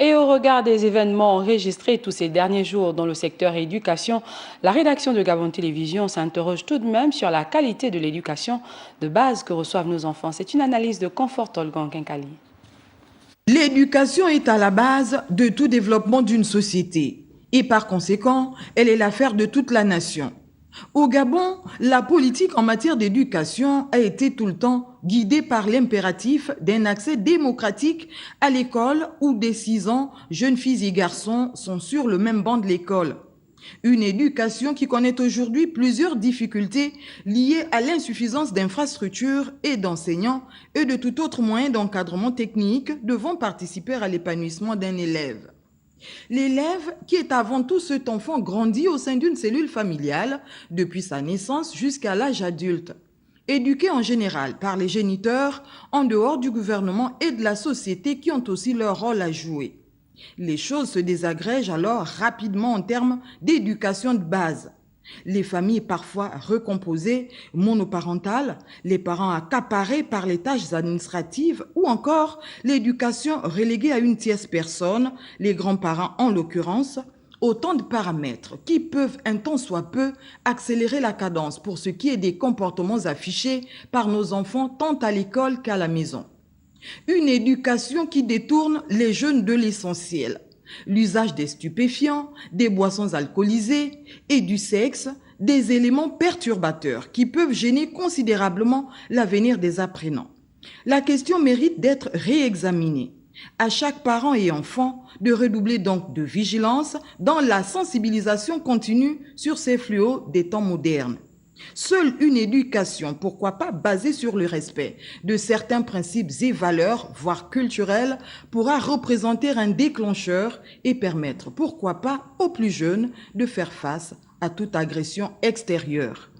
Et au regard des événements enregistrés tous ces derniers jours dans le secteur éducation, la rédaction de Gabon Télévision s'interroge tout de même sur la qualité de l'éducation de base que reçoivent nos enfants. C'est une analyse de Confort Olgan Kinkali. L'éducation est à la base de tout développement d'une société et par conséquent, elle est l'affaire de toute la nation. Au Gabon, la politique en matière d'éducation a été tout le temps guidée par l'impératif d'un accès démocratique à l'école où dès 6 ans, jeunes filles et garçons sont sur le même banc de l'école. Une éducation qui connaît aujourd'hui plusieurs difficultés liées à l'insuffisance d'infrastructures et d'enseignants et de tout autre moyen d'encadrement technique devant participer à l'épanouissement d'un élève. L'élève, qui est avant tout cet enfant grandi au sein d'une cellule familiale depuis sa naissance jusqu'à l'âge adulte, éduqué en général par les géniteurs en dehors du gouvernement et de la société qui ont aussi leur rôle à jouer. Les choses se désagrègent alors rapidement en termes d'éducation de base. Les familles parfois recomposées, monoparentales, les parents accaparés par les tâches administratives ou encore l'éducation reléguée à une tierce personne, les grands-parents en l'occurrence, autant de paramètres qui peuvent un tant soit peu accélérer la cadence pour ce qui est des comportements affichés par nos enfants tant à l'école qu'à la maison. Une éducation qui détourne les jeunes de l'essentiel. L'usage des stupéfiants, des boissons alcoolisées et du sexe, des éléments perturbateurs qui peuvent gêner considérablement l'avenir des apprenants. La question mérite d'être réexaminée. À chaque parent et enfant de redoubler donc de vigilance dans la sensibilisation continue sur ces fléaux des temps modernes. Seule une éducation, pourquoi pas basée sur le respect de certains principes et valeurs, voire culturels, pourra représenter un déclencheur et permettre, pourquoi pas, aux plus jeunes de faire face à toute agression extérieure.